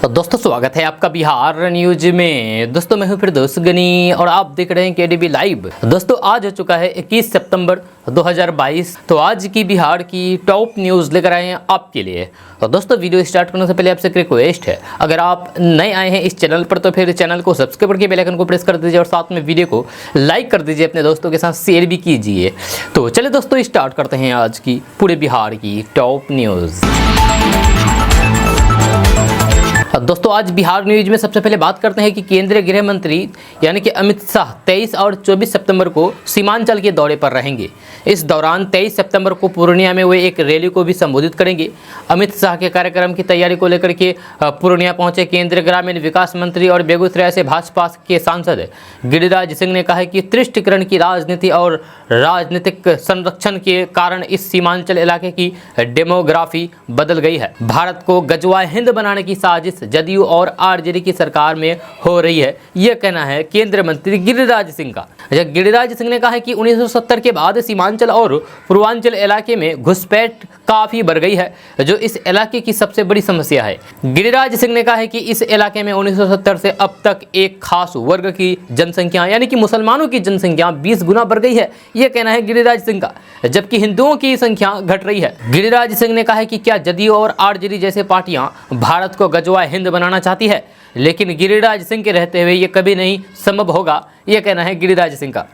दोस्तों स्वागत है आपका बिहार न्यूज में। दोस्तों मैं हूं फिरदौस गनी और आप देख रहे हैं केडीबी लाइव। दोस्तों आज हो चुका है 21 सितंबर 2022। तो आज की बिहार की टॉप न्यूज़ लेकर आए हैं आपके लिए। तो दोस्तों वीडियो स्टार्ट करने से पहले आपसे एक रिक्वेस्ट है, अगर आप नए आए हैं इस चैनल पर तो फिर चैनल को सब्सक्राइब करके बेल आइकन को प्रेस कर दीजिए और साथ में वीडियो को लाइक कर दीजिए, अपने दोस्तों के साथ शेयर भी कीजिए। तो चलिए दोस्तों स्टार्ट करते हैं आज की पूरे बिहार की टॉप न्यूज़। दोस्तों आज बिहार न्यूज में सबसे पहले बात करते हैं कि केंद्रीय गृह मंत्री यानी कि अमित शाह 23 और 24 सितंबर को सीमांचल के दौरे पर रहेंगे। इस दौरान 23 सितंबर को पूर्णिया में वे एक रैली को भी संबोधित करेंगे। अमित शाह के कार्यक्रम की तैयारी को लेकर के पूर्णिया पहुंचे केंद्रीय ग्रामीण विकास मंत्री और बेगूसराय से भाजपा के सांसद गिरिराज सिंह ने कहा कि तुष्टिकरण की राजनीति और राजनीतिक संरक्षण के कारण इस सीमांचल इलाके की डेमोग्राफी बदल गई है। भारत को गजवाए हिंद बनाने की साजिश जदयू और आरजेडी की सरकार में हो रही है, यह कहना है केंद्रीय मंत्री गिरिराज सिंह का। गिरिराज सिंह ने कहा है कि 1970 के बाद सीमांचल और पूर्वांचल इलाके में घुसपैठ काफी बढ़ गई है, जो इस इलाके की सबसे बड़ी समस्या है। गिरिराज सिंह ने कहा है कि इस इलाके में 1970 से अब तक एक खास वर्ग की जनसंख्या यानी कि मुसलमानों की जनसंख्या 20 गुना बढ़ गई है, यह कहना है गिरिराज सिंह का, जबकि हिंदुओं की संख्या घट रही है। गिरिराज सिंह ने कहा है कि क्या जदयू और आरजेडी जैसे पार्टियां भारत को गजवाए हिंद बनाना चाहती है, लेकिन गिरिराज सिंह के रहते हुए ये कभी नहीं संभव होगा, यह कहना है गिरिराज सिंह का।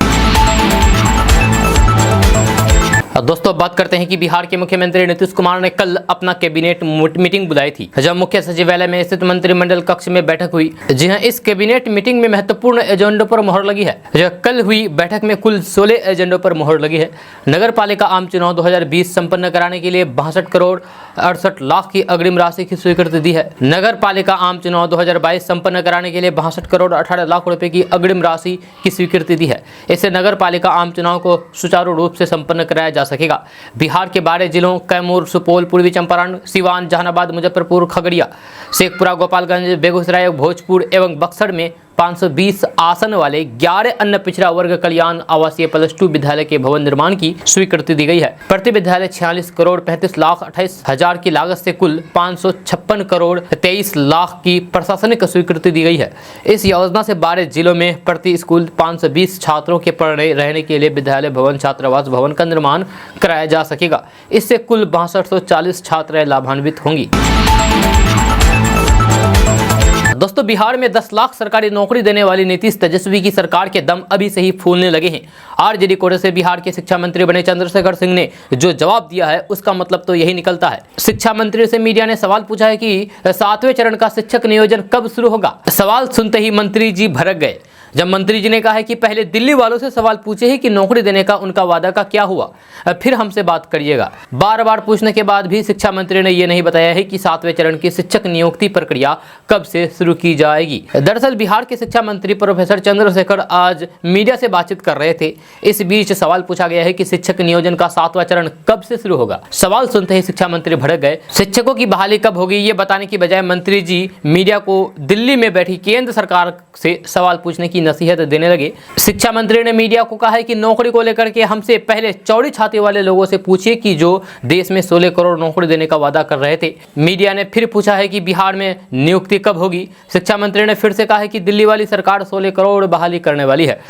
दोस्तों बात करते हैं कि बिहार के मुख्यमंत्री नीतीश कुमार ने कल अपना कैबिनेट मीटिंग बुलाई थी, जब मुख्य सचिवालय में स्थित मंत्रिमंडल कक्ष में बैठक हुई। जी हां, इस कैबिनेट मीटिंग में महत्वपूर्ण एजेंडों पर मोहर लगी है। जब कल हुई बैठक में कुल 16 एजेंडों पर मोहर लगी है। नगर पालिका आम चुनाव 2020 संपन्न कराने के लिए 62 करोड़ 68 लाख की अग्रिम राशि की स्वीकृति दी है। नगर पालिका आम चुनाव 2022 संपन्न कराने के लिए 62 करोड़ 18 लाख रुपए की अग्रिम राशि की स्वीकृति दी है। इससे नगर पालिका आम चुनाव को सुचारू रूप से संपन्न कराया जा सकेगा। बिहार के 12 जिलों कैमूर, सुपौल, पूर्वी चंपारण, सिवान, जहानाबाद, मुजफ्फरपुर, खगड़िया, शेखपुरा, गोपालगंज, बेगूसराय, भोजपुर एवं बक्सर में 520 आसन वाले 11 अन्य पिछड़ा वर्ग कल्याण आवासीय +2 विद्यालय के भवन निर्माण की स्वीकृति दी गई है। प्रति विद्यालय 46 करोड़ 35 लाख 28 हजार की लागत से कुल 556 करोड़ 23 लाख की प्रशासनिक स्वीकृति दी गई है। इस योजना से 12 जिलों में प्रति स्कूल 520 छात्रों के पढ़ने रहने के लिए विद्यालय भवन, छात्रावास भवन का निर्माण कराया जा सकेगा। इससे कुल 6240 छात्राएं लाभान्वित होंगी। दोस्तों बिहार में 10 लाख सरकारी नौकरी देने वाली नीतीश तेजस्वी की सरकार के दम अभी से ही फूलने लगे हैं। आरजेडी कोटे से बिहार के शिक्षा मंत्री बने चंद्रशेखर सिंह ने जो जवाब दिया है उसका मतलब तो यही निकलता है। शिक्षा मंत्री से मीडिया ने सवाल पूछा है कि 7वें चरण का शिक्षक नियोजन कब शुरू होगा। सवाल सुनते ही मंत्री जी भड़क गए, जब मंत्री जी ने कहा है कि पहले दिल्ली वालों से सवाल पूछे ही कि नौकरी देने का उनका वादा का क्या हुआ, फिर हमसे बात करिएगा। बार बार पूछने के बाद भी शिक्षा मंत्री ने यह नहीं बताया है कि 7वें चरण की शिक्षक नियुक्ति प्रक्रिया कब से शुरू की जाएगी। दरअसल बिहार के शिक्षा मंत्री प्रोफेसर चंद्रशेखर आज मीडिया से बातचीत कर रहे थे। इस बीच सवाल पूछा गया है कि शिक्षक नियोजन का 7वां चरण कब से शुरू होगा। सवाल सुनते ही शिक्षा मंत्री भड़क गए। शिक्षकों की बहाली कब होगी ये बताने की बजाय मंत्री जी मीडिया को दिल्ली में बैठी केंद्र सरकार से सवाल पूछने की नसीहत देने लगे। शिक्षा मंत्री ने मीडिया को कहा है कि नौकरी को लेकर के हमसे पहले चौड़ी छाती वाले लोगों से पूछिए कि जो देश में 16 करोड़ नौकरी देने का वादा कर रहे थे। मीडिया ने फिर पूछा है कि बिहार में नियुक्ति कब होगी। शिक्षा मंत्री ने फिर से कहा है कि दिल्ली वाली सरकार 16 करोड़ बहाली करने वाली है।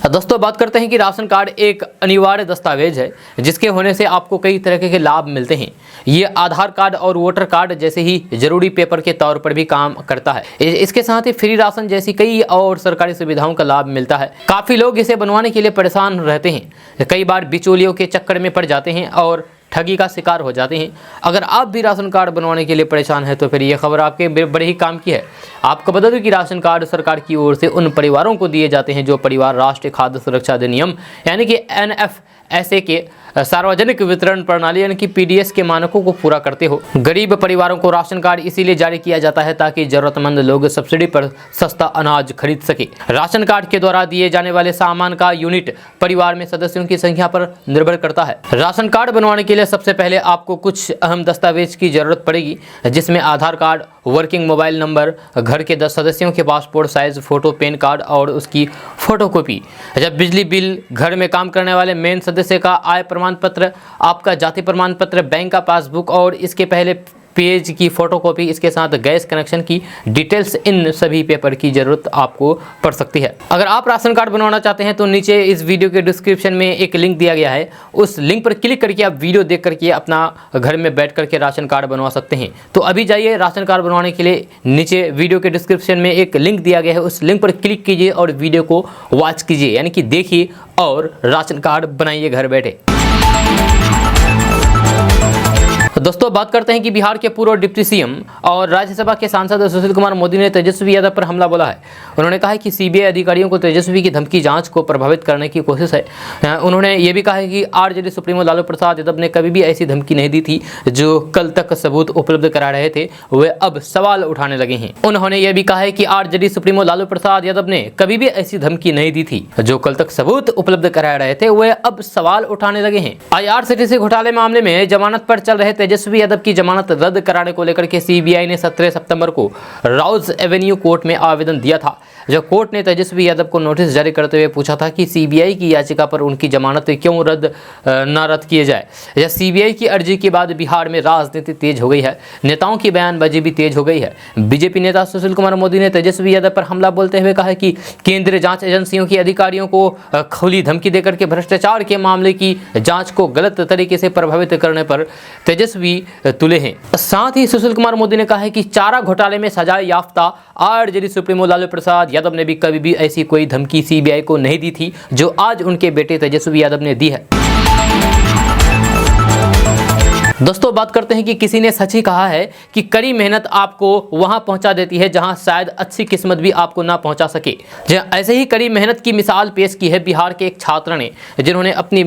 दोस्तों बात करते हैं कि राशन कार्ड एक अनिवार्य दस्तावेज है जिसके होने से आपको कई तरह के लाभ मिलते हैं। ये आधार कार्ड और वोटर कार्ड जैसे ही जरूरी पेपर के तौर पर भी काम करता है। इसके साथ ही फ्री राशन जैसी कई और सरकारी सुविधाओं का लाभ मिलता है। काफ़ी लोग इसे बनवाने के लिए परेशान रहते हैं, कई बार बिचौलियों के चक्कर में पड़ जाते हैं और ठगी का शिकार हो जाते हैं। अगर आप भी राशन कार्ड बनवाने के लिए परेशान हैं तो फिर ये खबर आपके बड़े ही काम की है। आपको बता दूं कि राशन कार्ड सरकार की ओर से उन परिवारों को दिए जाते हैं जो परिवार राष्ट्रीय खाद्य सुरक्षा अधिनियम यानी कि NFSA के सार्वजनिक वितरण प्रणाली यानी कि PDS के मानकों को पूरा करते हो। गरीब परिवारों को राशन कार्ड इसीलिए जारी किया जाता है ताकि जरूरतमंद लोग सब्सिडी पर सस्ता अनाज खरीद सके। राशन कार्ड के द्वारा दिए जाने वाले सामान का यूनिट परिवार में सदस्यों की संख्या पर निर्भर करता है। राशन कार्ड बनवाने के लिए सबसे पहले आपको कुछ अहम दस्तावेज की जरूरत पड़ेगी, जिसमें आधार कार्ड, वर्किंग मोबाइल नंबर, घर के 10 सदस्यों के passport size photo, pan card और उसकी फोटोकॉपी। जब बिजली बिल, घर में काम करने वाले मेन सदस्य का आय प्रमाण पत्र, आपका जाति प्रमाण पत्र, बैंक का पासबुक और इसके पहले पेज की फोटोकॉपी, इसके साथ गैस कनेक्शन की डिटेल्स, इन सभी पेपर की जरूरत आपको पड़ सकती है। अगर आप राशन कार्ड बनवाना चाहते हैं तो नीचे इस वीडियो के डिस्क्रिप्शन में एक लिंक दिया गया है, उस लिंक पर क्लिक करके आप वीडियो देख करके अपना घर में बैठ करके राशन कार्ड बनवा सकते हैं। तो अभी जाइए राशन कार्ड बनवाने के लिए, नीचे वीडियो के डिस्क्रिप्शन में एक लिंक दिया गया है, उस लिंक पर क्लिक कीजिए और वीडियो को वॉच कीजिए, यानी कि देखिए और राशन कार्ड बनाइए घर बैठे। दोस्तों बात करते हैं कि बिहार के पूर्व डिप्टी सीएम और राज्यसभा के सांसद सुशील कुमार मोदी ने तेजस्वी यादव पर हमला बोला है। उन्होंने कहा है कि सीबीआई अधिकारियों को तेजस्वी की धमकी जांच को प्रभावित करने की कोशिश है। उन्होंने ये भी कहा है कि आरजेडी सुप्रीमो लालू प्रसाद यादव ने कभी भी ऐसी धमकी नहीं दी थी। जो कल तक सबूत उपलब्ध करा रहे थे वे अब सवाल उठाने लगे हैं। उन्होंने यह भी कहा है कि आरजेडी सुप्रीमो लालू प्रसाद यादव ने कभी भी ऐसी धमकी नहीं दी थी। जो कल तक सबूत उपलब्ध करा रहे थे वे अब सवाल उठाने लगे हैं। IRCTC घोटाले मामले में जमानत पर चल रहे तेजस्वी यादव की जमानत रद्द कराने को लेकर के सीबीआई ने 17 सितंबर को राउज एवेन्यू कोर्ट में आवेदन दिया था। जब कोर्ट ने तेजस्वी यादव को नोटिस जारी करते हुए पूछा था कि सीबीआई की याचिका पर उनकी जमानत क्यों रद्द किए जाए। यह सीबीआई की अर्जी के बाद बिहार में राजनीति तेज हो गई है, नेताओं की बयानबाजी भी तेज हो गई है। बीजेपी नेता सुशील कुमार मोदी ने तेजस्वी यादव पर हमला बोलते हुए कहा कि केंद्रीय जांच एजेंसियों के अधिकारियों को खुली धमकी देकर के भ्रष्टाचार के मामले की जांच को गलत तरीके से प्रभावित करने पर तेजस्वी तुले हैं। साथ ही सुशील कुमार मोदी ने कहा है कि चारा घोटाले में सजा याफ्ता आरजेडी सुप्रीमो लालू प्रसाद यादव ने भी कभी भी ऐसी कोई धमकी सीबीआई को नहीं दी थी जो आज उनके बेटे तेजस्वी यादव ने दी है। दोस्तों बात करते हैं कि किसी ने सच ही कहा है कि कड़ी मेहनत आपको वहां पहुंचा देती है जहां शायद अच्छी किस्मत भी आपको ना पहुंचा सके। ऐसे ही कड़ी मेहनत की मिसाल पेश की है बिहार के एक छात्र ने, जिन्होंने अपनी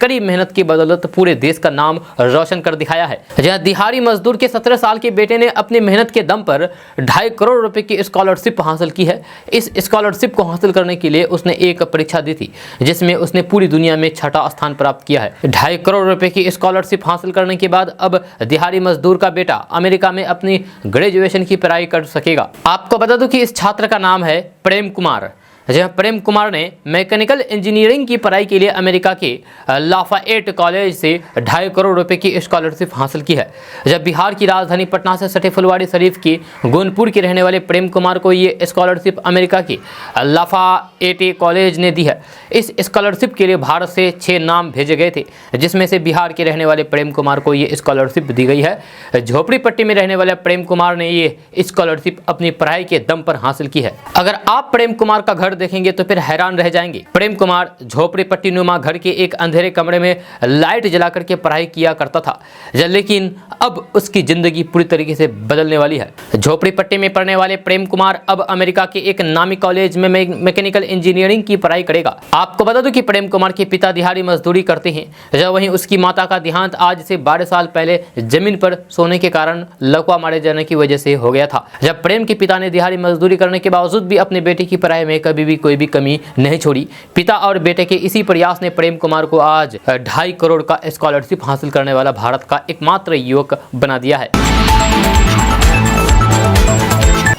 कड़ी मेहनत की बदौलत पूरे देश का नाम रोशन कर दिखाया है। जहां दिहाड़ी मजदूर के 17 साल के बेटे ने अपनी मेहनत के दम पर 2.5 करोड़ रुपए की स्कॉलरशिप हासिल की है। इस स्कॉलरशिप को हासिल करने के लिए उसने एक परीक्षा दी थी जिसमें उसने पूरी दुनिया में 6ठा स्थान प्राप्त किया है। 2.5 करोड़ रुपए की स्कॉलरशिप हासिल करने के बाद अब दिहाड़ी मजदूर का बेटा अमेरिका में अपनी ग्रेजुएशन की पढ़ाई कर सकेगा। आपको बता दूं कि इस छात्र का नाम है प्रेम कुमार। जहां प्रेम कुमार ने मैकेनिकल इंजीनियरिंग की पढ़ाई के लिए अमेरिका के लाफाएट कॉलेज से 2.5 करोड़ रुपए की स्कॉलरशिप हासिल की है। जब बिहार की राजधानी पटना से सटे फुलवाड़ी शरीफ के गोनपुर के रहने वाले प्रेम कुमार को ये स्कॉलरशिप अमेरिका के लाफाएट कॉलेज ने दी है। इस स्कॉलरशिप के लिए भारत से 6 नाम भेजे गए थे, जिसमें से बिहार के रहने वाले प्रेम कुमार को ये स्कॉलरशिप दी गई है। झोपड़ी पट्टी में रहने वाले प्रेम कुमार ने ये स्कॉलरशिप अपनी पढ़ाई के दम पर हासिल की है। अगर आप प्रेम कुमार का घर देखेंगे तो फिर हैरान रह जाएंगे। प्रेम कुमार झोपड़ी पट्टी नुमा घर के एक अंधेरे कमरे में लाइट जला करके पढ़ाई किया करता था, लेकिन अब उसकी जिंदगी पूरी तरीके से बदलने वाली है। झोपड़ी पट्टी में पढ़ने वाले प्रेम कुमार अब अमेरिका के एक नामी कॉलेज में मैकेनिकल इंजीनियरिंग की पढ़ाई करेगा। आपको बता दूं कि प्रेम कुमार के पिता दिहाड़ी मजदूरी करते हैं, जब वहीं उसकी माता का देहांत आज से 12 साल पहले जमीन पर सोने के कारण लकवा मारे जाने की वजह से हो गया था। जब प्रेम के पिता ने दिहाड़ी मजदूरी करने के बावजूद भी अपने बेटे की पढ़ाई में कभी भी कोई भी कमी नहीं छोड़ी। पिता और बेटे के इसी प्रयास ने प्रेम कुमार को आज 2.5 करोड़ का स्कॉलरशिप हासिल करने वाला भारत का एकमात्र युवक बना दिया है।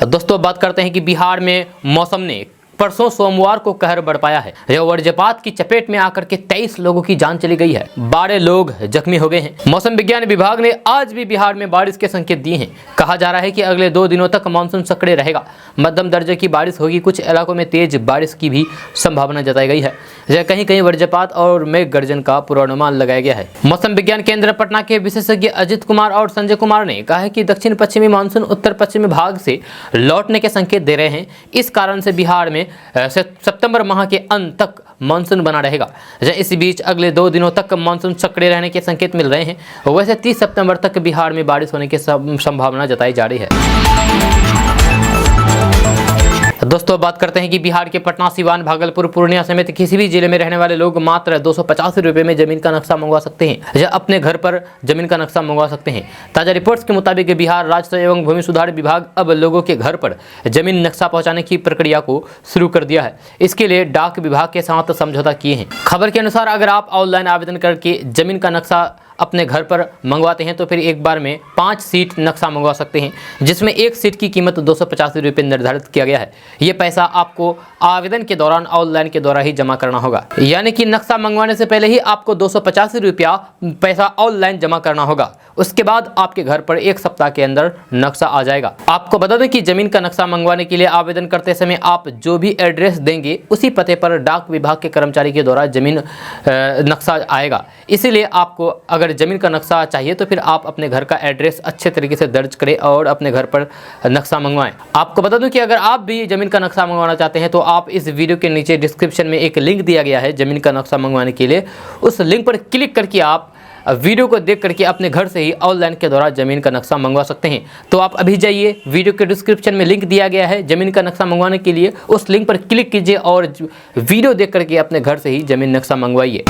दोस्तों बात करते हैं कि बिहार में मौसम ने परसों सोमवार को कहर बरपाया है। यह वज्रपात की चपेट में आकर के 23 लोगों की जान चली गई है, 12 लोग जख्मी हो गए हैं। मौसम विज्ञान विभाग ने आज भी बिहार में बारिश के संकेत दिए हैं। कहा जा रहा है कि अगले 2 दिनों तक मानसून सक्रिय रहेगा, मध्यम दर्जे की बारिश होगी, कुछ इलाकों में तेज बारिश की भी संभावना जताई गई है। कहीं कहीं वज्रपात और मेघ गर्जन का पूर्वानुमान लगाया गया है। मौसम विज्ञान केंद्र पटना के विशेषज्ञ अजित कुमार और संजय कुमार ने कहा है कि दक्षिण पश्चिमी मानसून उत्तर पश्चिमी भाग से लौटने के संकेत दे रहे हैं। इस कारण से बिहार में सितंबर माह के अंत तक मानसून बना रहेगा। इस बीच अगले 2 दिनों तक मानसून सक्रिय रहने के संकेत मिल रहे हैं। वैसे 30 सितंबर तक बिहार में बारिश होने की संभावना जताई जा रही है। दोस्तों बात करते हैं कि बिहार के पटना, सिवान, भागलपुर, पूर्णिया समेत किसी भी जिले में रहने वाले लोग मात्र 285 रुपये में जमीन का नक्शा मंगवा सकते हैं या अपने घर पर जमीन का नक्शा मंगवा सकते हैं। ताजा रिपोर्ट्स के मुताबिक बिहार राजस्व एवं भूमि सुधार विभाग अब लोगों के घर पर जमीन नक्शा पहुंचाने की प्रक्रिया को शुरू कर दिया है। इसके लिए डाक विभाग के साथ समझौता किए हैं। खबर के अनुसार अगर आप ऑनलाइन आवेदन करके जमीन का नक्शा अपने घर पर मंगवाते हैं तो फिर एक बार में 5 सीट नक्शा मंगवा सकते हैं, जिसमें एक सीट की कीमत 285 रुपये निर्धारित किया गया है। ये पैसा आपको आवेदन के दौरान ऑनलाइन के द्वारा ही जमा करना होगा, यानी कि नक्शा मंगवाने से पहले ही आपको 285 रुपया पैसा ऑनलाइन जमा करना होगा। उसके बाद आपके घर पर 1 सप्ताह के अंदर नक्शा आ जाएगा। आपको बता दें कि जमीन का नक्शा मंगवाने के लिए आवेदन करते समय आप जो भी एड्रेस देंगे उसी पते पर डाक विभाग के कर्मचारी के द्वारा जमीन नक्शा आएगा। इसीलिए आपको अगर जमीन का नक्शा चाहिए तो फिर आप अपने घर का एड्रेस अच्छे तरीके से दर्ज करें और अपने घर पर नक्शा मंगवाएं। आपको बता दूं कि अगर आप भी जमीन का नक्शा मंगवाना चाहते हैं तो आप इस वीडियो के नीचे डिस्क्रिप्शन में एक लिंक दिया गया है जमीन का नक्शा मंगवाने के लिए, उस लिंक पर क्लिक करके आप वीडियो को देख करके अपने घर से ही ऑनलाइन के द्वारा ज़मीन का नक्शा मंगवा सकते हैं। तो आप अभी जाइए, वीडियो के डिस्क्रिप्शन में लिंक दिया गया है ज़मीन का नक्शा मंगवाने के लिए, उस लिंक पर क्लिक कीजिए और वीडियो देख करके अपने घर से ही ज़मीन नक्शा मंगवाइए।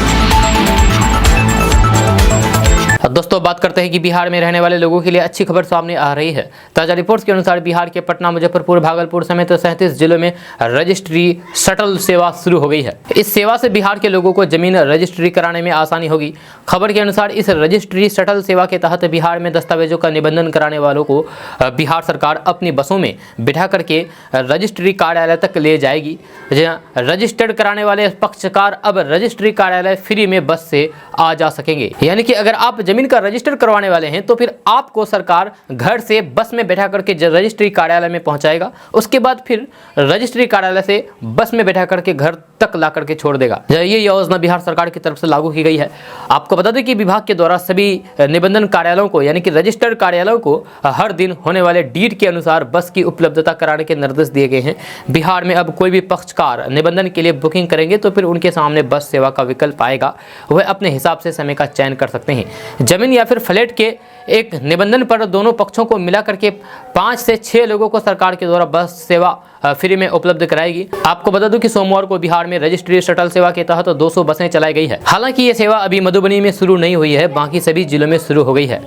दोस्तों बात करते हैं कि बिहार में रहने वाले लोगों के लिए अच्छी खबर सामने आ रही है। ताज़ा रिपोर्ट्स के अनुसार बिहार के पटना, मुजफ्फरपुर, भागलपुर समेत 37 जिलों में रजिस्ट्री शटल सेवा शुरू हो गई है। इस सेवा से बिहार के लोगों को जमीन रजिस्ट्री कराने में आसानी होगी। खबर के अनुसार इस रजिस्ट्री शटल सेवा के तहत बिहार में दस्तावेजों का निबंधन कराने वालों को बिहार सरकार अपनी बसों में बिठा करके रजिस्ट्री कार्यालय तक ले जाएगी। रजिस्टर्ड कराने वाले पक्षकार अब रजिस्ट्री कार्यालय फ्री में बस से आ जा सकेंगे। यानी कि अगर आप जमीन का रजिस्टर करवाने वाले हैं तो फिर आपको सरकार घर से बस में बैठा करके रजिस्ट्री कार्यालय में पहुंचाएगा। उसके बाद फिर रजिस्ट्री कार्यालय से बस में बैठा करके घर तक ला करके छोड़ देगा। ये योजना बिहार सरकार की तरफ से लागू की गई है। आपको बता दें कि विभाग के द्वारा सभी निबंधन कार्यालयों को यानी कि रजिस्टर्ड कार्यालयों को हर दिन होने वाले डीड के अनुसार बस की उपलब्धता कराने के निर्देश दिए गए हैं। बिहार में अब कोई भी पक्षकार निबंधन के लिए बुकिंग करेंगे तो फिर उनके सामने बस सेवा का विकल्प आएगा, वह अपने हिसाब से समय का चयन कर सकते हैं। जमीन या फिर फ्लैट के एक निबंधन पर दोनों पक्षों को मिला करके 5 से 6 लोगों को सरकार के द्वारा बस सेवा फ्री में उपलब्ध कराएगी। आपको बता दूं कि सोमवार को बिहार में रजिस्ट्री शटल सेवा के तहत 200 बसें चलाई गई है। हालांकि ये सेवा अभी मधुबनी में शुरू नहीं हुई है, बाकी सभी जिलों में शुरू हो गई है।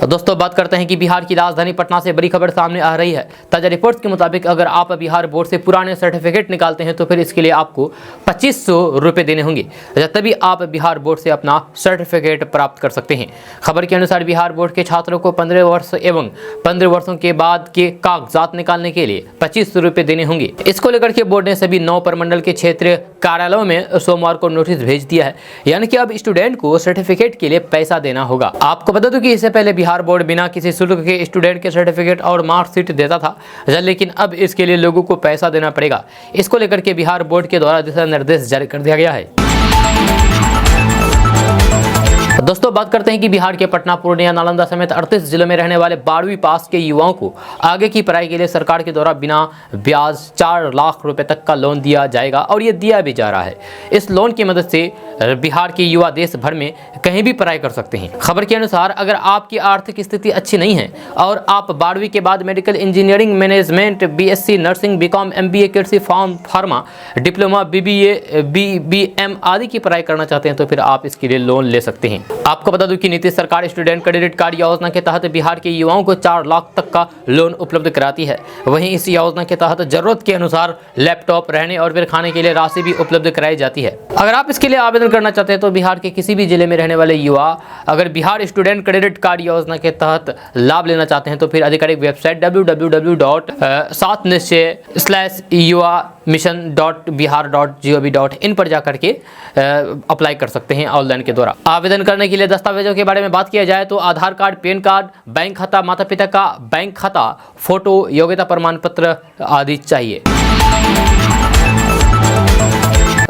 दोस्तों बात करते हैं कि बिहार की राजधानी पटना से बड़ी खबर सामने आ रही है। ताज़ा रिपोर्ट्स के मुताबिक अगर आप बिहार बोर्ड से पुराने सर्टिफिकेट निकालते हैं तो फिर इसके लिए आपको 2500 रुपये देने होंगे, तभी आप बिहार बोर्ड से अपना सर्टिफिकेट प्राप्त कर सकते हैं। खबर के अनुसार बिहार बोर्ड के छात्रों को 15 वर्ष एवं 15 वर्षों के बाद के कागजात निकालने के लिए 2500 रुपये देने होंगे। इसको लेकर के बोर्ड ने सभी 9 प्रमंडल के क्षेत्रीय कार्यालयों में सोमवार को नोटिस भेज दिया है, यानी कि अब स्टूडेंट को सर्टिफिकेट के लिए पैसा देना होगा। आपको बता दूं कि इससे पहले बिहार बोर्ड बिना किसी शुल्क के स्टूडेंट के सर्टिफिकेट और मार्कशीट देता था, लेकिन अब इसके लिए लोगों को पैसा देना पड़ेगा। इसको लेकर के बिहार बोर्ड के द्वारा दिशा निर्देश जारी कर दिया गया है। दोस्तों बात करते हैं कि बिहार के पटना, पूर्णिया, नालंदा समेत 38 जिलों में रहने वाले 12वीं पास के युवाओं को आगे की पढ़ाई के लिए सरकार के द्वारा बिना ब्याज 4 लाख रुपए तक का लोन दिया जाएगा और ये दिया भी जा रहा है। इस लोन की मदद से बिहार के युवा देश भर में कहीं भी पढ़ाई कर सकते हैं। खबर के अनुसार अगर आपकी आर्थिक स्थिति अच्छी नहीं है और आप 12वीं के बाद medical engineering, management, BSc nursing, BCom, MBA, कृषि, फार्मा, डिप्लोमा, BBA, BBM आदि की पढ़ाई करना चाहते हैं तो फिर आप इसके लिए लोन ले सकते हैं। आपको बता दूं कि नीतीश सरकार स्टूडेंट क्रेडिट कार्ड योजना के तहत बिहार के युवाओं को 4 लाख तक का लोन उपलब्ध कराती है। वहीं इस योजना के तहत जरूरत के अनुसार लैपटॉप, रहने और फिर खाने के लिए राशि भी उपलब्ध कराई जाती है। अगर आप इसके लिए आवेदन करना चाहते हैं तो बिहार के किसी भी जिले में रहने वाले युवा अगर बिहार स्टूडेंट क्रेडिट कार्ड योजना के तहत लाभ लेना चाहते हैं तो फिर आधिकारिक वेबसाइट www.satnischay/yuva-mission.bihar.gov.in पर जाकर के अप्लाई कर सकते हैं ऑनलाइन के द्वारा। आवेदन करने के लिए दस्तावेजों के बारे में बात किया जाए तो आधार कार्ड, पैन कार्ड, बैंक खाता, माता पिता का बैंक खाता, फोटो, योग्यता प्रमाण पत्र आदि चाहिए।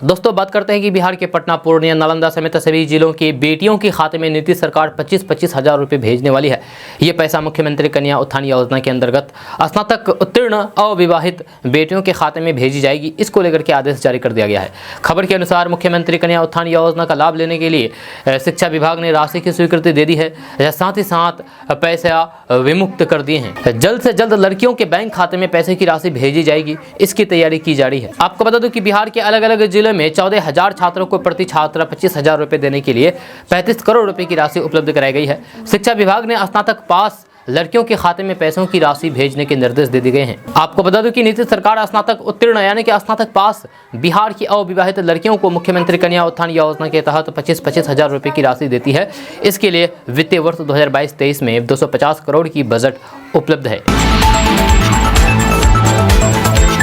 दोस्तों बात करते हैं कि बिहार के पटना, पूर्णिया, नालंदा समेत सभी जिलों की बेटियों के खाते में नीतीश सरकार 25-25 हजार रुपये भेजने वाली है। ये पैसा मुख्यमंत्री कन्या उत्थान योजना के अंतर्गत स्नातक उत्तीर्ण अविवाहित बेटियों के खाते में भेजी जाएगी। इसको लेकर के आदेश जारी कर दिया गया है। खबर के अनुसार मुख्यमंत्री कन्या उत्थान योजना का लाभ लेने के लिए शिक्षा विभाग ने राशि की स्वीकृति दे दी है, साथ ही साथ पैसा विमुक्त कर दिए हैं। जल्द से जल्द लड़कियों के बैंक खाते में पैसे की राशि भेजी जाएगी, इसकी तैयारी की जा रही है। आपको बता दूं कि बिहार के अलग अलग जिलों में 14,000 छात्रों को प्रति छात्र 25,000 रुपए देने के लिए 35 करोड़ रुपए की राशि उपलब्ध कराई गई है। शिक्षा विभाग ने स्नातक पास लड़कियों के खाते में पैसों की राशि भेजने के निर्देश दे दिए गए हैं। आपको बता दूं कि नीतीश सरकार स्नातक उत्तीर्ण यानी कि स्नातक पास बिहार की अविवाहित लड़कियों को मुख्यमंत्री कन्या उत्थान योजना के तहत 25-25 हजार रुपये की राशि देती है। इसके लिए वित्तीय वर्ष 2022-23 में 250 करोड़ की बजट उपलब्ध है।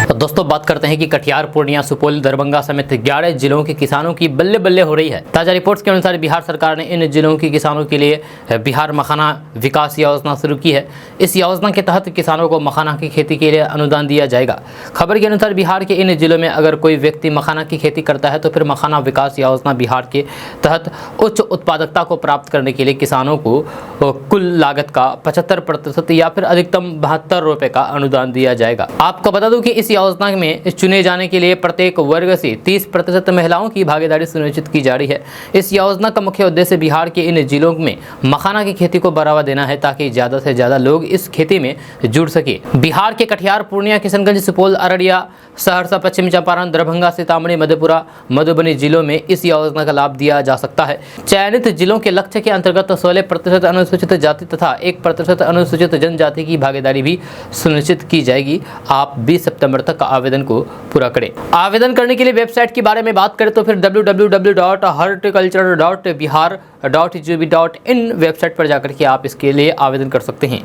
तो दोस्तों बात करते हैं कि कटिहार, पूर्णिया, सुपौल, दरभंगा समेत 11 जिलों के किसानों की बल्ले बल्ले हो रही है। ताजा रिपोर्ट्स के अनुसार बिहार सरकार ने इन जिलों के किसानों के लिए बिहार मखाना विकास योजना शुरू की है। इस योजना के तहत किसानों को मखाना की खेती के लिए अनुदान दिया जाएगा। खबर के अनुसार बिहार के इन जिलों में अगर कोई व्यक्ति मखाना की खेती करता है तो फिर मखाना विकास योजना बिहार के तहत उच्च उत्पादकता को प्राप्त करने के लिए किसानों को कुल लागत का 75% या फिर अधिकतम 72 रुपये का अनुदान दिया जाएगा। आपको बता दूं कि इस योजना में चुने जाने के लिए प्रत्येक वर्ग से 30% महिलाओं की भागीदारी सुनिश्चित की जा रही है। इस योजना का मुख्य उद्देश्य बिहार के इन जिलों में मखाना की खेती को बढ़ावा देना है ताकि ज्यादा से ज्यादा लोग इस खेती में जुड़ सके। बिहार के कटिहार, पूर्णिया, किशनगंज, सुपौल, अररिया, सहरसा, पश्चिमी चंपारण, दरभंगा, सीतामढ़ी, मधेपुरा, मधुबनी जिलों में इस योजना का लाभ दिया जा सकता है। चयनित जिलों के लक्ष्य के अंतर्गत 16% अनुसूचित जाति तथा 1% अनुसूचित जनजाति की भागीदारी भी सुनिश्चित की जाएगी। आप 20 सितंबर तक आवेदन को पूरा करें। आवेदन करने के लिए वेबसाइट के बारे में बात करें तो फिर www.horticulture.bihar.gov.in वेबसाइट पर जाकर के आप इसके लिए आवेदन कर सकते हैं।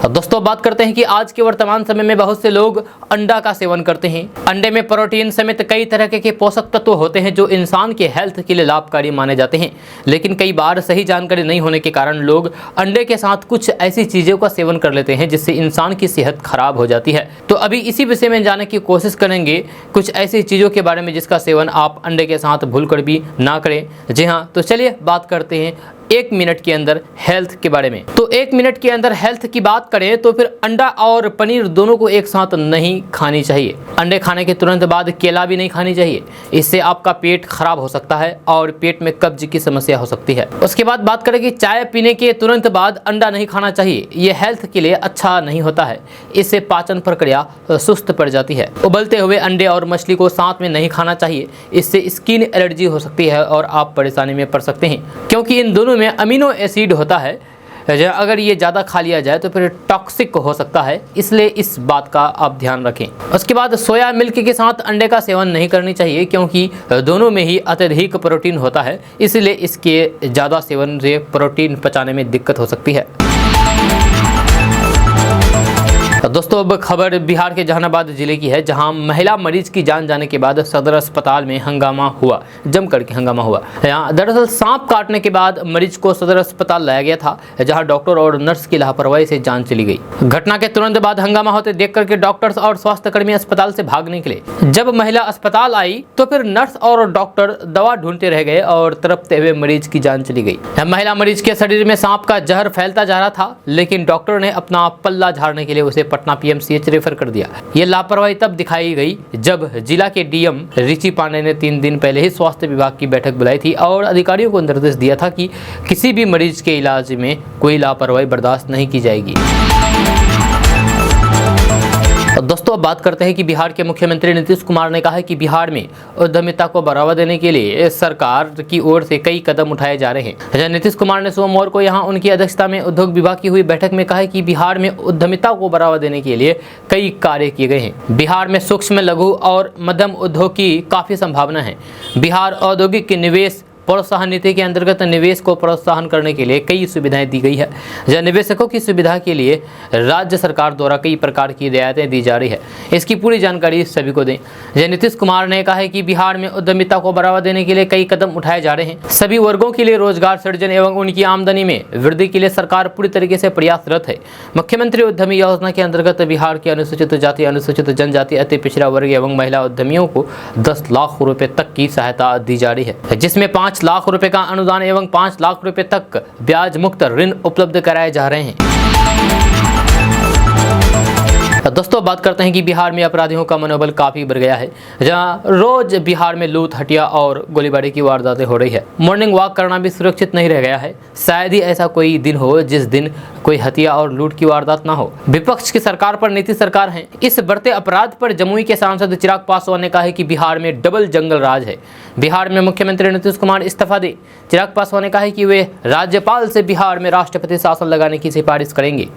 दोस्तों बात करते हैं कि आज के वर्तमान समय में बहुत से लोग अंडा का सेवन करते हैं। अंडे में प्रोटीन समेत कई तरह के पोषक तत्व होते हैं जो इंसान के हेल्थ के लिए लाभकारी माने जाते हैं, लेकिन कई बार सही जानकारी नहीं होने के कारण लोग अंडे के साथ कुछ ऐसी चीज़ों का सेवन कर लेते हैं जिससे इंसान की सेहत खराब हो जाती है। तो अभी इसी विषय में जानने की कोशिश करेंगे कुछ ऐसी चीज़ों के बारे में जिसका सेवन आप अंडे के साथ भूलकर भी ना करें। जी हाँ, तो चलिए बात करते हैं 1 मिनट के अंदर हेल्थ के बारे में। तो 1 मिनट के अंदर हेल्थ की बात करें तो फिर अंडा और पनीर दोनों को एक साथ नहीं खानी चाहिए। अंडे खाने के तुरंत बाद केला भी नहीं खानी चाहिए, इससे आपका पेट खराब हो सकता है और पेट में कब्ज की समस्या हो सकती है। उसके बाद बात करें कि चाय पीने के तुरंत बाद अंडा नहीं खाना चाहिए, यह हेल्थ के लिए अच्छा नहीं होता है, इससे पाचन प्रक्रिया सुस्त पड़ जाती है। उबलते हुए अंडे और मछली को साथ में नहीं खाना चाहिए, इससे स्किन एलर्जी हो सकती है और आप परेशानी में पड़ सकते हैं, क्योंकि इन दोनों में अमीनो एसिड होता है। अगर ये ज़्यादा खा लिया जाए तो फिर टॉक्सिक हो सकता है, इसलिए इस बात का आप ध्यान रखें। उसके बाद सोया मिल्क के साथ अंडे का सेवन नहीं करनी चाहिए, क्योंकि दोनों में ही अत्यधिक प्रोटीन होता है, इसलिए इसके ज़्यादा सेवन से प्रोटीन पचाने में दिक्कत हो सकती है। दोस्तों अब खबर बिहार के जहानाबाद जिले की है, जहां महिला मरीज की जान जाने के बाद सदर अस्पताल में हंगामा हुआ, जमकर के हंगामा हुआ। दरअसल सांप काटने के बाद मरीज को सदर अस्पताल लाया गया था, जहां डॉक्टर और नर्स की लापरवाही से जान चली गई। घटना के तुरंत बाद हंगामा होते देख करके डॉक्टर्स और स्वास्थ्यकर्मी अस्पताल से भाग निकले। जब महिला अस्पताल आई तो फिर नर्स और डॉक्टर दवा ढूंढते रह गए और तड़पते हुए मरीज की जान चली गई। महिला मरीज के शरीर में सांप का जहर फैलता जा रहा था, लेकिन डॉक्टर ने अपना पल्ला झाड़ने के लिए उसे पटना पीएमसीएच रेफर कर दिया। ये लापरवाही तब दिखाई गई जब जिला के डीएम रिची पांडे ने 3 दिन पहले ही स्वास्थ्य विभाग की बैठक बुलाई थी और अधिकारियों को निर्देश दिया था कि किसी भी मरीज के इलाज में कोई लापरवाही बर्दाश्त नहीं की जाएगी। दोस्तों अब बात करते हैं कि बिहार के मुख्यमंत्री नीतीश कुमार ने कहा है कि बिहार में उद्यमिता को बढ़ावा देने के लिए सरकार की ओर से कई कदम उठाए जा रहे हैं। नीतीश कुमार ने सोमवार को यहां उनकी अध्यक्षता में उद्योग विभाग की हुई बैठक में कहा है कि बिहार में उद्यमिता को बढ़ावा देने के लिए कई कार्य किए गए हैं। बिहार में सूक्ष्म, लघु और मध्यम उद्योग की काफी संभावना है। बिहार औद्योगिक निवेश प्रोत्साहन नीति के अंतर्गत निवेश को प्रोत्साहन करने के लिए कई सुविधाएं दी गई है। जहां निवेशकों की सुविधा के लिए राज्य सरकार द्वारा कई प्रकार की रियायतें दी जा रही है। इसकी पूरी जानकारी सभी को दें। जय नीतीश कुमार ने कहा है कि बिहार में उद्यमिता को बढ़ावा देने के लिए कई कदम उठाए जा रहे हैं। सभी वर्गों के लिए रोजगार सृजन एवं उनकी आमदनी में वृद्धि के लिए सरकार पूरी तरीके से प्रयासरत है। मुख्यमंत्री उद्यमी योजना के अंतर्गत बिहार के अनुसूचित जाति, अनुसूचित जनजाति, अति पिछड़ा वर्ग एवं महिला उद्यमियों को 10 लाख रुपए तक की सहायता दी जा रही है, जिसमें 5 लाख रुपए का अनुदान एवं 5 लाख रुपए तक ब्याज मुक्त ऋण उपलब्ध कराए जा रहे हैं। दोस्तों बात करते हैं कि बिहार में अपराधियों का मनोबल काफ़ी बढ़ गया है, जहां रोज बिहार में लूट, हत्या और गोलीबारी की वारदातें हो रही है। मॉर्निंग वॉक करना भी सुरक्षित नहीं रह गया है। शायद ही ऐसा कोई दिन हो जिस दिन कोई हत्या और लूट की वारदात ना हो। विपक्ष की सरकार पर नीतीश सरकार है। इस बढ़ते अपराध पर जमुई के सांसद चिराग पासवान ने कहा है कि बिहार में डबल जंगल राज है। बिहार में मुख्यमंत्री नीतीश कुमार इस्तीफा दे। चिराग पासवान ने कहा है कि वे राज्यपाल से बिहार में राष्ट्रपति शासन लगाने की सिफारिश करेंगे।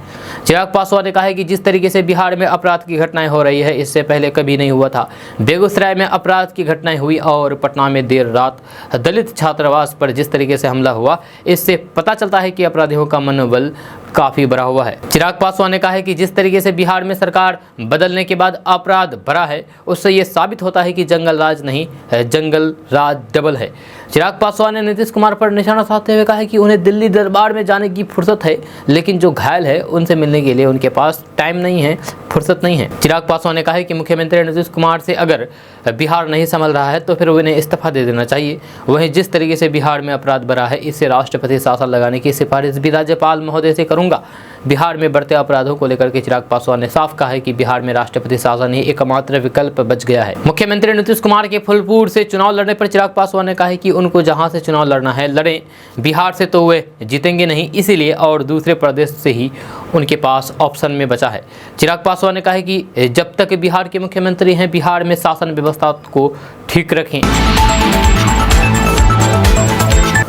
चिराग पासवान ने कहा है कि जिस तरीके से बिहार में अपराध की घटनाएं हो रही है, इससे पहले कभी नहीं हुआ था। बेगूसराय में अपराध की घटनाएं हुई और पटना में देर रात दलित छात्रावास पर जिस तरीके से हमला हुआ, इससे पता चलता है कि अपराधियों का मनोबल काफी बढ़ा हुआ है। चिराग पासवान ने कहा है कि जिस तरीके से बिहार में सरकार बदलने के बाद अपराध बढ़ा है, उससे यह साबित होता है कि जंगल राज नहीं, जंगल राज डबल है। चिराग पासवान ने नीतीश कुमार पर निशाना साधते हुए कहा है कि उन्हें दिल्ली दरबार में जाने की फुर्सत है, लेकिन जो घायल है उनसे मिलने के लिए उनके पास टाइम नहीं है, फुर्सत नहीं है। चिराग पासवान ने कहा है कि मुख्यमंत्री नीतीश कुमार से अगर बिहार नहीं संभल रहा है तो फिर उन्हें इस्तीफा दे देना चाहिए। वहीं जिस तरीके से बिहार में अपराध बढ़ा है, इससे राष्ट्रपति शासन लगाने की सिफारिश भी राज्यपाल महोदय से करूंगा। बिहार में बढ़ते अपराधों को लेकर के चिराग पासवान ने साफ कहा है कि बिहार में राष्ट्रपति शासन ही एकमात्र विकल्प बच गया है। मुख्यमंत्री नीतीश कुमार के फूलपुर से चुनाव लड़ने पर चिराग पासवान ने कहा है कि उनको जहां से चुनाव लड़ना है लड़ें, बिहार से तो वे जीतेंगे नहीं, इसीलिए और दूसरे प्रदेश से ही उनके पास ऑप्शन में बचा है। चिराग पासवान ने कहा है कि जब तक बिहार के मुख्यमंत्री हैं, बिहार में शासन व्यवस्था को ठीक रखें।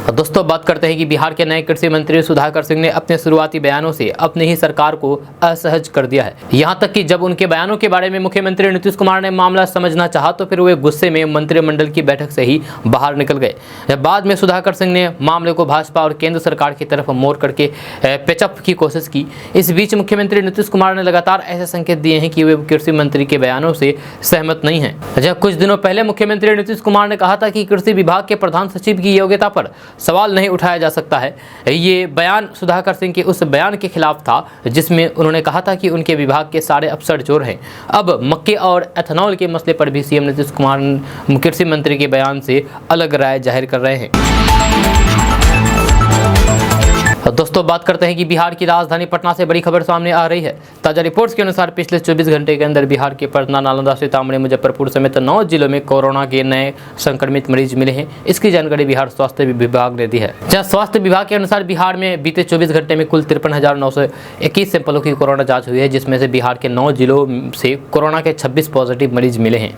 दोस्तों बात करते हैं कि बिहार के नए कृषि मंत्री सुधाकर सिंह ने अपने शुरुआती बयानों से अपनी ही सरकार को असहज कर दिया है। यहां तक कि जब उनके बयानों के बारे में मुख्यमंत्री नीतीश कुमार ने मामला समझना चाहा तो फिर वे गुस्से में मंत्रिमंडल की बैठक से ही बाहर निकल गए। बाद में सुधाकर सिंह ने मामले को भाजपा और केंद्र सरकार की तरफ मोड़ करके पेचअप की कोशिश की। इस बीच मुख्यमंत्री नीतीश कुमार ने लगातार ऐसे संकेत दिए हैं कि वे कृषि मंत्री के बयानों से सहमत नहीं है। जब कुछ दिनों पहले मुख्यमंत्री नीतीश कुमार ने कहा था कि कृषि विभाग के प्रधान सचिव की योग्यता पर सवाल नहीं उठाया जा सकता है। ये बयान सुधाकर सिंह के उस बयान के खिलाफ था जिसमें उन्होंने कहा था कि उनके विभाग के सारे अफसर चोर हैं। अब मक्के और एथेनॉल के मसले पर भी सीएम नीतीश कुमार कृषि मंत्री के बयान से अलग राय जाहिर कर रहे हैं। दोस्तों बात करते हैं कि बिहार की राजधानी पटना से बड़ी खबर सामने आ रही है। ताजा रिपोर्ट्स के अनुसार पिछले 24 घंटे के अंदर बिहार के पटना, नालंदा, सीतामढ़ी, मुजफ्फरपुर समेत 9 जिलों में कोरोना के नए संक्रमित मरीज मिले हैं। इसकी जानकारी बिहार स्वास्थ्य विभाग ने दी है। जहां स्वास्थ्य विभाग के अनुसार बिहार में बीते 24 घंटे में कुल 53,921 सैंपलों की कोरोना जाँच हुई है, जिसमें से बिहार के 9 जिलों से कोरोना के 26 पॉजिटिव मरीज मिले हैं।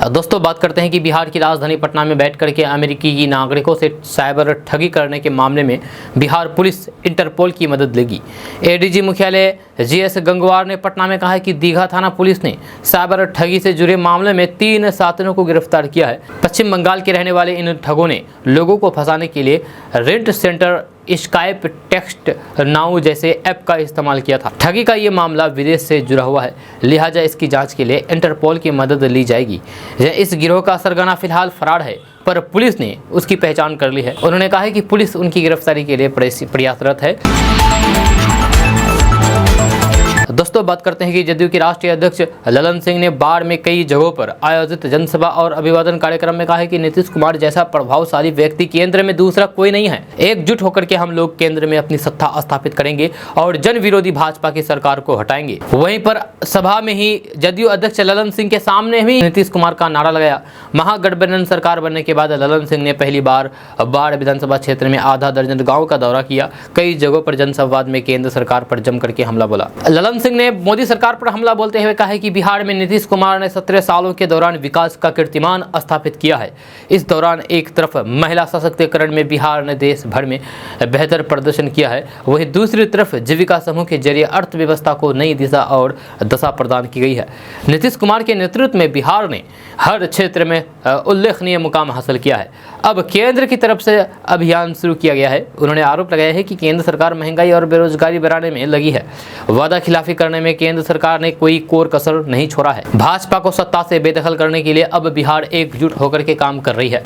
दोस्तों बात करते हैं कि बिहार की राजधानी पटना में बैठ करके अमेरिकी की नागरिकों से साइबर ठगी करने के मामले में बिहार पुलिस इंटरपोल की मदद लेगी। एडीजी मुख्यालय जीएस गंगवार ने पटना में कहा है कि दीघा थाना पुलिस ने साइबर ठगी से जुड़े मामले में 3 साथियों को गिरफ्तार किया है। पश्चिम बंगाल के रहने वाले इन ठगों ने लोगों को फंसाने के लिए rent centre, Skype, text now जैसे ऐप का इस्तेमाल किया था। ठगी का ये मामला विदेश से जुड़ा हुआ है, लिहाजा इसकी जांच के लिए इंटरपोल की मदद ली जाएगी। इस गिरोह का सरगना फिलहाल फरार है, पर पुलिस ने उसकी पहचान कर ली है। उन्होंने कहा है कि पुलिस उनकी गिरफ्तारी के लिए प्रयासरत है। दोस्तों बात करते हैं कि जदयू के राष्ट्रीय अध्यक्ष ललन सिंह ने बाढ़ में कई जगहों पर आयोजित जनसभा और अभिवादन कार्यक्रम में कहा है कि नीतीश कुमार जैसा प्रभावशाली व्यक्ति केंद्र में दूसरा कोई नहीं है। एकजुट होकर के हम लोग केंद्र में अपनी सत्ता स्थापित करेंगे और जन विरोधी भाजपा की सरकार को हटाएंगे। वहीं पर सभा में ही जदयू अध्यक्ष ललन सिंह के सामने भी नीतीश कुमार का नारा लगाया। महागठबंधन सरकार बनने के बाद ललन सिंह ने पहली बार बाढ़ विधानसभा क्षेत्र में आधा दर्जन गाँव का दौरा किया। कई जगहों पर जनसंवाद में केंद्र सरकार पर जम करके हमला बोला। ललन सिंह ने मोदी सरकार पर हमला बोलते हुए कहा है कि बिहार में नीतीश कुमार ने 17 सालों के दौरान विकास का कीर्तिमान स्थापित किया है। इस दौरान एक तरफ महिला सशक्तिकरण में बिहार ने देश भर में बेहतर प्रदर्शन किया है, वहीं दूसरी तरफ जीविका समूह के जरिए अर्थव्यवस्था को नई दिशा और दशा प्रदान की गई है। नीतीश कुमार के नेतृत्व में बिहार ने हर क्षेत्र में उल्लेखनीय मुकाम हासिल किया है। अब केंद्र की तरफ से अभियान शुरू किया गया है। उन्होंने आरोप लगाया है कि केंद्र सरकार महंगाई और बेरोजगारी बढ़ाने में लगी है। वादा खिलाफी करने में केंद्र सरकार ने कोई कोर कसर नहीं छोड़ा है। भाजपा को सत्ता से बेदखल करने के लिए अब बिहार एकजुट होकर के काम कर रही है।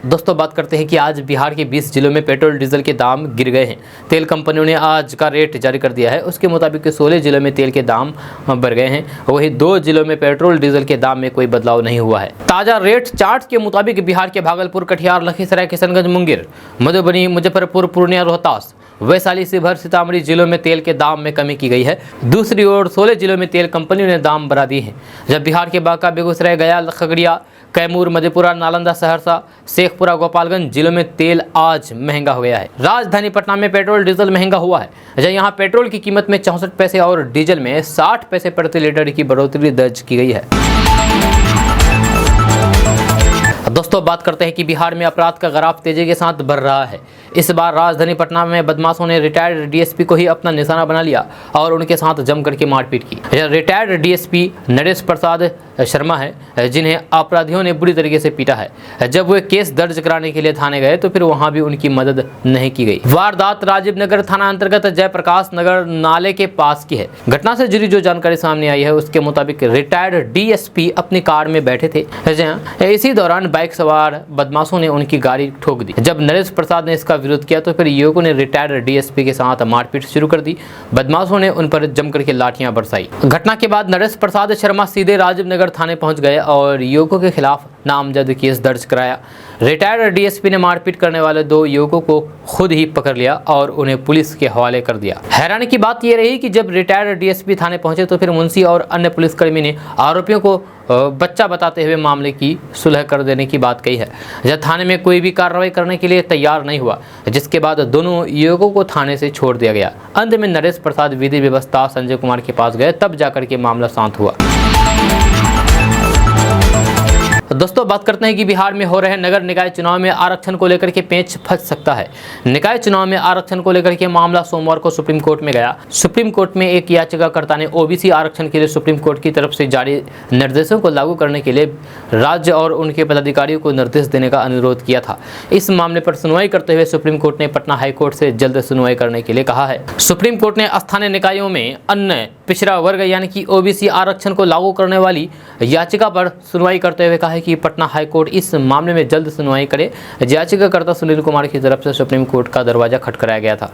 दोस्तों बात करते हैं कि आज बिहार के 20 जिलों में पेट्रोल डीजल के दाम गिर गए हैं। तेल कंपनियों ने आज का रेट जारी कर दिया है। उसके मुताबिक 16 जिलों में तेल के दाम बढ़ गए हैं, वहीं 2 जिलों में पेट्रोल डीजल के दाम में कोई बदलाव नहीं हुआ है। ताज़ा रेट चार्ट के मुताबिक बिहार के भागलपुर, कटिहार, लखीसराय, किशनगंज, मुंगेर, मधुबनी, मुजफ्फरपुर, पूर्णिया, रोहतास, वैशाली, शिवहर, सीतामढ़ी जिलों में तेल के दाम में कमी की गई है। दूसरी ओर 16 जिलों में तेल कंपनियों ने दाम बढ़ा दिए हैं। जब बिहार के बांका, बेगूसराय, गया, खगड़िया, कैमूर, मधेपुरा, नालंदा, सहरसा, शेखपुरा, गोपालगंज जिलों में तेल आज महंगा हो गया है। राजधानी पटना में पेट्रोल डीजल महंगा हुआ है। यहाँ पेट्रोल की कीमत में 64 पैसे और डीजल में 60 पैसे प्रति लीटर की बढ़ोतरी दर्ज की गई है। दोस्तों, बात करते हैं कि बिहार में अपराध का ग्राफ तेजी के साथ बढ़ रहा है। इस बार राजधानी पटना में बदमाशों ने रिटायर्ड डीएसपी को ही अपना निशाना बना लिया और उनके साथ जमकर के मारपीट की। रिटायर्ड डीएसपी नरेश प्रसाद शर्मा है, जिन्हें अपराधियों ने बुरी तरीके से पीटा है। जब वे केस दर्ज कराने के लिए थाने गए तो फिर वहां भी उनकी मदद नहीं की गई। वारदात राजीव नगर थाना अंतर्गत जयप्रकाश नगर नाले के पास की है। घटना से जुड़ी जो जानकारी सामने आई है उसके मुताबिक रिटायर्ड डीएसपी अपनी कार में बैठे थे। इसी दौरान बाइक सवार बदमाशों ने उनकी गाड़ी ठोक दी। जब नरेश प्रसाद ने इसका विरोध किया तो फिर युवकों ने रिटायर्ड डीएसपी के साथ मारपीट शुरू कर दी। बदमाशों ने उन पर जमकर के लाठियां बरसाई। घटना के बाद नरेश प्रसाद शर्मा सीधे राजीव नगर थाने पहुंच गए और युवकों के खिलाफ नामजद केस दर्ज कराया। रिटायर्ड डीएसपी ने मारपीट करने वाले 2 युवकों को खुद ही पकड़ लिया और उन्हें पुलिस के हवाले कर दिया। हैरानी की बात यह रही कि जब रिटायर्ड डीएसपी थाने पहुंचे तो फिर मुंशी और अन्य पुलिसकर्मी ने आरोपियों को बच्चा बताते हुए मामले की सुलह कर देने की बात कही है। जब थाने में कोई भी कार्रवाई करने के लिए तैयार नहीं हुआ, जिसके बाद दोनों युवकों को थाने से छोड़ दिया गया। अंत में नरेश प्रसाद विधि व्यवस्था संजय कुमार के पास गए, तब जाकर के मामला शांत हुआ। दोस्तों, बात करते हैं कि बिहार में हो रहे नगर निकाय चुनाव में आरक्षण को लेकर के पेंच फंस सकता है। निकाय चुनाव में आरक्षण को लेकर के मामला सोमवार को सुप्रीम कोर्ट में गया। सुप्रीम कोर्ट में एक याचिकाकर्ता ने ओबीसी आरक्षण के लिए सुप्रीम कोर्ट की तरफ से जारी निर्देशों को लागू करने के लिए राज्य और उनके पदाधिकारियों को निर्देश देने का अनुरोध किया था। इस मामले पर सुनवाई करते हुए सुप्रीम कोर्ट ने पटना हाईकोर्ट से जल्द सुनवाई करने के लिए कहा है। सुप्रीम कोर्ट ने स्थानीय निकायों में अन्य पिछड़ा वर्ग यानी कि ओबीसी आरक्षण को लागू करने वाली याचिका पर सुनवाई करते हुए कहा है कि पटना हाईकोर्ट इस मामले में जल्द सुनवाई करे। याचिकाकर्ता सुनील कुमार की तरफ से सुप्रीम कोर्ट का दरवाजा खटखटाया गया था।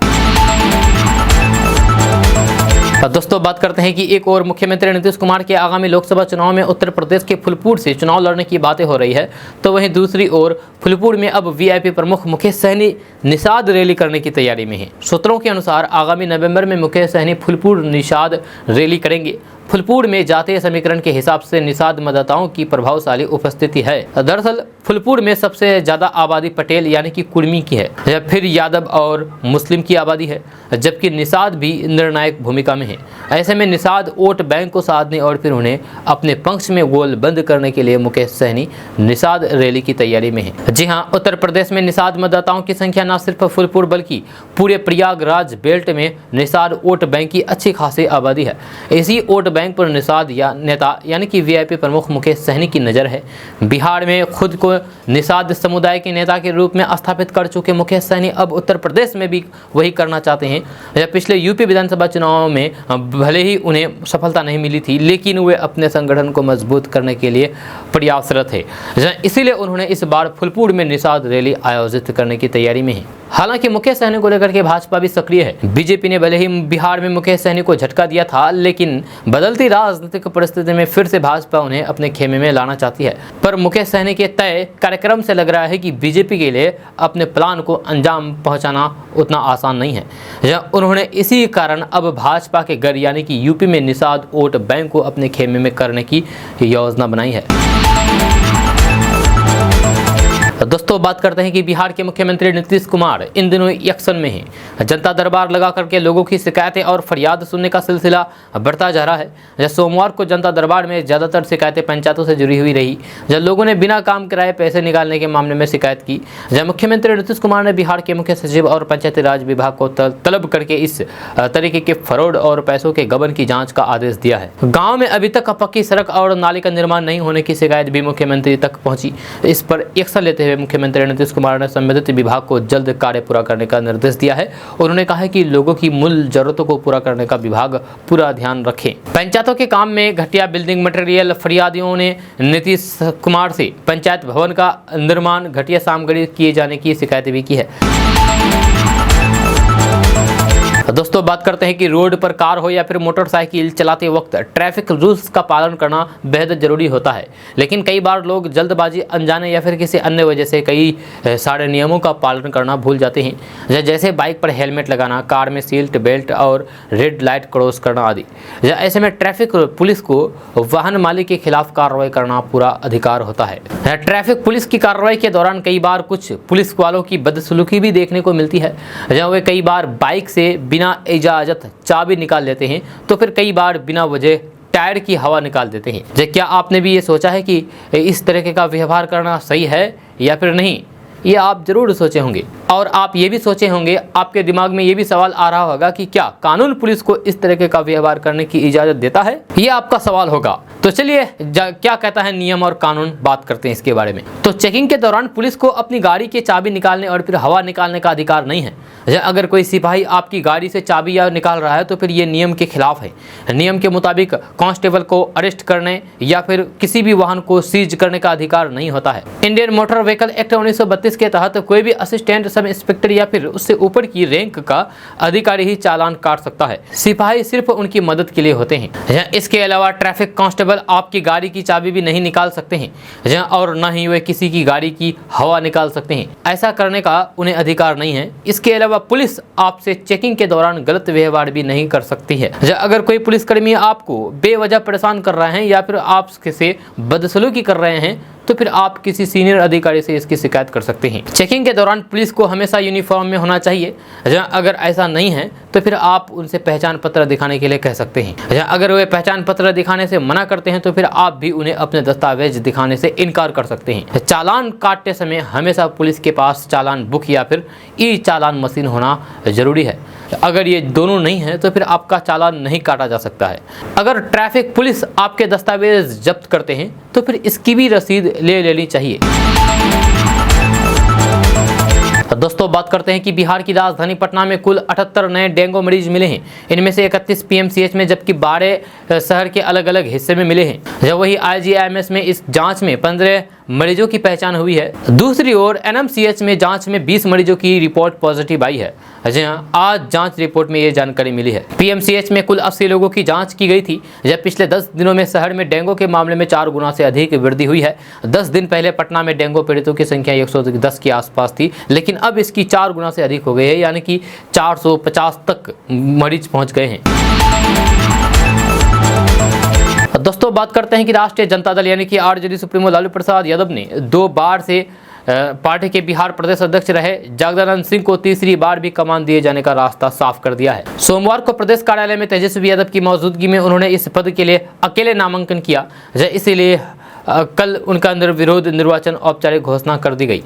दोस्तों, बात करते हैं कि एक और मुख्यमंत्री नीतीश कुमार के आगामी लोकसभा चुनाव में उत्तर प्रदेश के फूलपुर से चुनाव लड़ने की बातें हो रही है, तो वहीं दूसरी ओर फूलपुर में अब वीआईपी प्रमुख मुकेश सहनी निषाद रैली करने की तैयारी में है। सूत्रों के अनुसार आगामी नवंबर में मुकेश सहनी फूलपुर निषाद रैली करेंगे। फूलपुर में जातीय समीकरण के हिसाब से निषाद मतदाताओं की प्रभावशाली उपस्थिति है। दरअसल फूलपुर में सबसे ज्यादा आबादी पटेल यानी कि कुर्मी की है, या फिर यादव और मुस्लिम की आबादी है, जबकि निषाद भी निर्णायक भूमिका में है। ऐसे में निषाद वोट बैंक को साधने और फिर उन्हें अपने पक्ष में गोल बंद करने के लिए मुकेश सहनी निषाद रैली की तैयारी में है। जी हाँ, उत्तर प्रदेश में निषाद मतदाताओं की संख्या न सिर्फ फूलपुर बल्कि पूरे प्रयागराज बेल्ट में निषाद वोट बैंक की अच्छी खासी आबादी है। इसी वोट बैंक पर निषाद या नेता यानी कि वीआईपी प्रमुख मुकेश सहनी की नज़र है। बिहार में खुद को निषाद समुदाय के नेता के रूप में स्थापित कर चुके मुकेश सहनी अब उत्तर प्रदेश में भी वही करना चाहते हैं। पिछले यूपी विधानसभा चुनाव में भले ही उन्हें सफलता नहीं मिली थी, लेकिन वे अपने संगठन को मजबूत करने के लिए प्रयासरत है। इसीलिए उन्होंने इस बार फूलपुर में निषाद रैली आयोजित करने की तैयारी में है। हालांकि मुकेश सहनी को लेकर के भाजपा भी सक्रिय है। बीजेपी ने भले ही बिहार में मुकेश सहनी को झटका दिया था, लेकिन बदलती राजनीतिक परिस्थिति में फिर से भाजपा उन्हें अपने खेमे में लाना चाहती है। पर मुकेश सहनी के तय कार्यक्रम से लग रहा है कि बीजेपी के लिए अपने प्लान को अंजाम पहुंचाना उतना आसान नहीं है। उन्होंने इसी कारण अब भाजपा के घर यानी कि यूपी में निषाद वोट बैंक को अपने खेमे में करने की योजना बनाई है। दोस्तों, बात करते हैं कि बिहार के मुख्यमंत्री नीतीश कुमार इन दिनों एक्शन में हैं। जनता दरबार लगा करके लोगों की शिकायतें और फरियाद सुनने का सिलसिला बढ़ता जा रहा है। जब सोमवार को जनता दरबार में ज़्यादातर शिकायतें पंचायतों से जुड़ी हुई रही, जब लोगों ने बिना काम कराए पैसे निकालने के मामले में शिकायत की। जब मुख्यमंत्री नीतीश कुमार ने बिहार के मुख्य सचिव और पंचायती राज विभाग को तलब करके इस तरीके के फ्रॉड और पैसों के गबन की जाँच का आदेश दिया है। गाँव में अभी तक पक्की सड़क और नाली का निर्माण नहीं होने की शिकायत भी मुख्यमंत्री तक पहुँची। इस पर एक्शन लेते हुए मुख्यमंत्री नीतीश कुमार ने संबंधित विभाग को जल्द कार्य पूरा करने का निर्देश दिया है। उन्होंने कहा है कि लोगों की मूल जरूरतों को पूरा करने का विभाग पूरा ध्यान रखे। पंचायतों के काम में घटिया बिल्डिंग मटेरियल, फरियादियों ने नीतीश कुमार से पंचायत भवन का निर्माण घटिया सामग्री किए जाने की शिकायत भी की है। दोस्तों बात करते हैं कि रोड पर कार हो या फिर मोटरसाइकिल चलाते वक्त ट्रैफिक रूल्स का पालन करना बेहद ज़रूरी होता है, लेकिन कई बार लोग जल्दबाजी, अनजाने या फिर किसी अन्य वजह से कई सारे नियमों का पालन करना भूल जाते हैं, जैसे बाइक पर हेलमेट लगाना, कार में सीट बेल्ट और रेड लाइट क्रॉस करना आदि। ऐसे में ट्रैफिक पुलिस को वाहन मालिक के खिलाफ कार्रवाई करना पूरा अधिकार होता है। ट्रैफिक पुलिस की कार्रवाई के दौरान कई बार कुछ पुलिस वालों की बदसलूकी भी देखने को मिलती है, जहाँ वे कई बार बाइक से बिना इजाज़त चाबी निकाल लेते हैं, तो फिर कई बार बिना वजह टायर की हवा निकाल देते हैं। क्या आपने भी ये सोचा है कि इस तरह का व्यवहार करना सही है या फिर नहीं? ये आप जरूर सोचे होंगे, और आप ये भी सोचे होंगे, आपके दिमाग में ये भी सवाल आ रहा होगा कि क्या कानून पुलिस को इस तरह का व्यवहार करने की इजाज़त देता है? ये आपका सवाल होगा। तो चलिए क्या कहता है नियम और कानून, बात करते हैं इसके बारे में। तो चेकिंग के दौरान पुलिस को अपनी गाड़ी की चाबी निकालने और फिर हवा निकालने का अधिकार नहीं है। अगर कोई सिपाही आपकी गाड़ी से चाबी या निकाल रहा है तो फिर ये नियम के खिलाफ है। नियम के मुताबिक कांस्टेबल को अरेस्ट करने या फिर किसी भी वाहन को सीज करने का अधिकार नहीं होता है। इंडियन मोटर व्हीकल एक्ट 1932 के तहत कोई भी असिस्टेंट सब इंस्पेक्टर या फिर उससे ऊपर की रैंक का अधिकारी ही चालान काट सकता है। सिपाही सिर्फ उनकी मदद के लिए होते हैं। इसके अलावा ट्रैफिक कांस्टेबल आपकी गाड़ी की चाबी भी नहीं निकाल सकते हैं, और न ही वे किसी की गाड़ी की हवा निकाल सकते हैं। ऐसा करने का उन्हें अधिकार नहीं है। इसके अलावा पुलिस आपसे चेकिंग के दौरान गलत व्यवहार भी नहीं कर सकती है। अगर कोई पुलिसकर्मी आपको बेवजह परेशान कर रहे हैं या फिर आपसे बदसलूकी कर रहे हैं तो फिर आप किसी सीनियर अधिकारी से इसकी शिकायत कर सकते हैं। चेकिंग के दौरान पुलिस को हमेशा यूनिफॉर्म में होना चाहिए। अगर ऐसा नहीं है तो फिर आप उनसे पहचान पत्र दिखाने के लिए कह सकते हैं। अगर वे पहचान पत्र दिखाने से मना करते हैं तो फिर आप भी उन्हें अपने दस्तावेज दिखाने से इनकार कर सकते हैं। चालान काटते समय हमेशा पुलिस के पास चालान बुक या फिर ई चालान मशीन होना जरूरी है। अगर ये दोनों नहीं है तो फिर आपका चालान नहीं काटा जा सकता है। अगर ट्रैफिक पुलिस आपके दस्तावेज जब्त करते हैं तो फिर इसकी भी रसीद ले लेनी चाहिए। दोस्तों बात करते हैं कि बिहार की राजधानी पटना में कुल 78 नए डेंगू मरीज मिले हैं। इनमें से 31 पीएमसीएच में जबकि 12 शहर के अलग अलग हिस्से में मिले हैं। वही आईजीआईएमएस में इस जांच में 15 मरीजों की पहचान हुई है। दूसरी ओर एनएमसीएच में जांच में 20 मरीजों की रिपोर्ट पॉजिटिव आई है। आज जांच रिपोर्ट में ये जानकारी मिली है। पीएमसीएच में कुल 80 लोगों की जांच की गई थी। जब पिछले 10 दिनों में शहर में डेंगू के मामले में 4 गुना से अधिक वृद्धि हुई है। 10 दिन पहले पटना में डेंगू पीड़ितों की संख्या 110 के आसपास थी, लेकिन अब इसकी 4 गुना से अधिक हो गई है, यानी कि 450 तक मरीज पहुंच गए हैं। दोस्तों बात करते हैं कि राष्ट्रीय जनता दल यानी कि आरजेडी सुप्रीमो लालू प्रसाद यादव ने 2 बार से पार्टी के बिहार प्रदेश अध्यक्ष रहे जगदानंद सिंह को तीसरी बार भी कमान दिए जाने का रास्ता साफ कर दिया है। सोमवार को प्रदेश कार्यालय में तेजस्वी यादव की मौजूदगी में उन्होंने इस पद के लिए अकेले नामांकन किया, इसीलिए कल उनका निर्विरोध निर्वाचन औपचारिक घोषणा कर दी गई।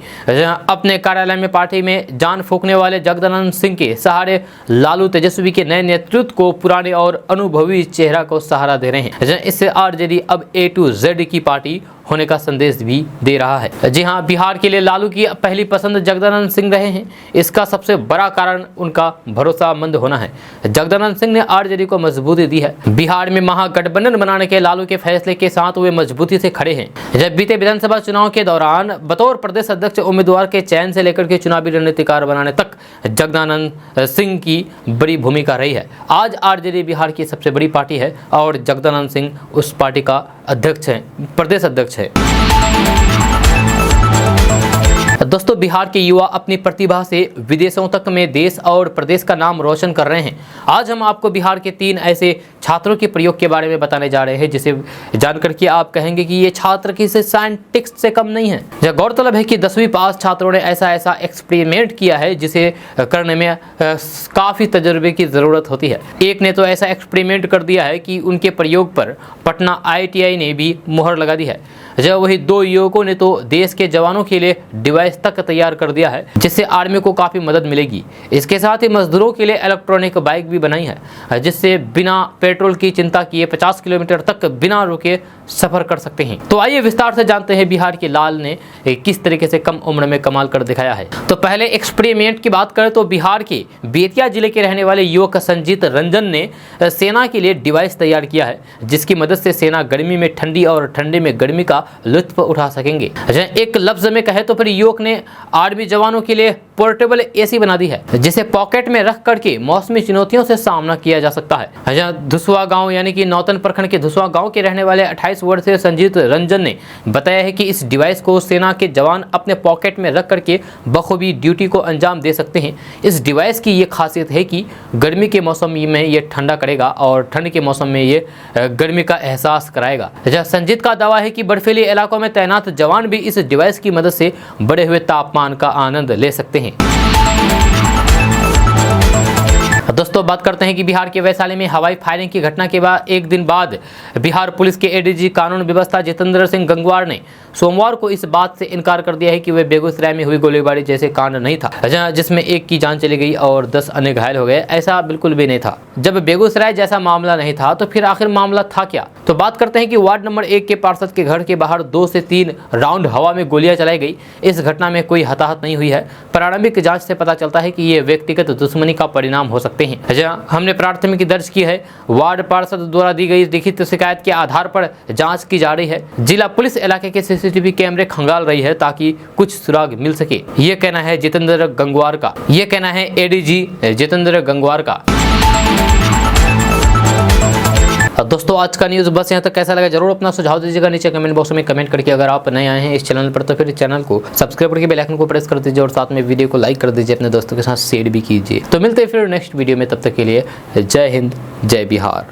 अपने कार्यालय में पार्टी में जान फूंकने वाले जगदानंद सिंह के सहारे लालू तेजस्वी के नए नेतृत्व को पुराने और अनुभवी चेहरा को सहारा दे रहे हैं। इससे आरजेडी अब A to Z की पार्टी होने का संदेश भी दे रहा है। जी हां, बिहार के लिए लालू की पहली पसंद जगदानंद सिंह रहे हैं। इसका सबसे बड़ा कारण उनका भरोसामंद होना है। जगदानंद सिंह ने आरजेडी को मजबूती दी है। बिहार में महागठबंधन बनाने के लालू के फैसले के साथ वे मजबूती से खड़े हैं। जब बीते विधानसभा चुनाव के दौरान बतौर प्रदेश अध्यक्ष उम्मीदवार के चयन से लेकर के चुनावी रणनीतिकार बनाने तक जगदानंद सिंह की बड़ी भूमिका रही है। आज आरजेडी बिहार की सबसे बड़ी पार्टी है और जगदानंद सिंह उस पार्टी का अध्यक्ष है, प्रदेश अध्यक्ष है। दोस्तों बिहार के युवा अपनी प्रतिभा से विदेशों तक में देश और प्रदेश का नाम रोशन कर रहे हैं। आज हम आपको बिहार के 3 ऐसे छात्रों के प्रयोग के बारे में बताने जा रहे हैं जिसे जानकर के आप कहेंगे कि ये छात्र किसी साइंटिस्ट से कम नहीं है। गौरतलब है कि 10वीं पास छात्रों ने ऐसा एक्सपेरिमेंट किया है जिसे करने में काफ़ी तजुर्बे की ज़रूरत होती है। एक ने तो ऐसा एक्सपेरिमेंट कर दिया है कि उनके प्रयोग पर पटना IITI ने भी मुहर लगा दी है। वही 2 युवकों ने तो देश के जवानों के लिए डिवाइस तक तैयार कर दिया है जिससे आर्मी को काफ़ी मदद मिलेगी। इसके साथ ही मजदूरों के लिए इलेक्ट्रॉनिक बाइक भी बनाई है जिससे बिना पेट्रोल की चिंता किए 50 किलोमीटर तक बिना रुके सफर कर सकते हैं। तो आइए विस्तार से जानते हैं बिहार के लाल ने किस तरीके से कम उम्र में कमाल कर दिखाया है। तो पहले एक्सपेरिमेंट की बात करें तो बिहार के बेतिया जिले के रहने वाले युवक संजीत रंजन ने सेना के लिए डिवाइस तैयार किया है जिसकी मदद से सेना गर्मी में ठंडी और ठंडे में गर्मी का लुत्फ उठा सकेंगे। एक लफ्ज में कहे तो फिर युवक ने आर्मी जवानों के लिए पोर्टेबल एसी बना दी है, जिसे पॉकेट में रख करके मौसमी चुनौतियों से सामना किया जा सकता है। धुसवा गांव यानी कि नौतन प्रखंड के धुसवा गांव के रहने वाले 28 वर्षीय संजीत रंजन ने बताया है कि इस डिवाइस को सेना के जवान अपने पॉकेट में रख करके बखूबी ड्यूटी को अंजाम दे सकते हैं। इस डिवाइस की ये खासियत है कि गर्मी के मौसम में ये ठंडा करेगा और ठंड के मौसम में ये गर्मी का एहसास कराएगा। संजीत का दावा है कि बर्फीले इलाकों में तैनात जवान भी इस डिवाइस की मदद से बढ़े हुए तापमान का आनंद ले सकते हैं। दोस्तों बात करते हैं कि बिहार के वैशाली में हवाई फायरिंग की घटना के बाद एक दिन बाद बिहार पुलिस के एडीजी कानून व्यवस्था जितेंद्र सिंह गंगवार ने सोमवार को इस बात से इनकार कर दिया है कि वे बेगूसराय में हुई गोलीबारी जैसे कांड नहीं था, जिसमें एक की जान चली गई और 10 अन्य घायल हो गए। ऐसा बिल्कुल भी नहीं था। जब बेगूसराय जैसा मामला नहीं था तो फिर आखिर मामला था क्या? तो बात करते हैं कि वार्ड नंबर 1 के पार्षद के घर के बाहर 2 से 3 राउंड हवा में गोलियां चलाई गई। इस घटना में कोई हताहत नहीं हुई है। प्रारंभिक जांच से पता चलता है कि ये व्यक्तिगत दुश्मनी का परिणाम हो सकते हैं। हमने प्राथमिकी दर्ज की है। वार्ड पार्षद द्वारा दी गई लिखित शिकायत के आधार पर जांच की जा रही है। जिला पुलिस इलाके के सीसीटीवी कैमरे खंगाल रही है ताकि कुछ सुराग मिल सके। ये कहना है जितेंद्र गंगवार का, ये कहना है एडीजी जितेंद्र गंगवार का। दोस्तों आज का न्यूज़ बस यहाँ तक। कैसा लगा जरूर अपना सुझाव दीजिएगा नीचे कमेंट बॉक्स में कमेंट करके। अगर आप नए आए हैं इस चैनल पर तो फिर चैनल को सब्सक्राइब करके बेल आइकन को प्रेस कर दीजिए और साथ में वीडियो को लाइक कर दीजिए, अपने दोस्तों के साथ शेयर भी कीजिए। तो मिलते हैं फिर नेक्स्ट वीडियो में, तब तक के लिए जय हिंद जय बिहार।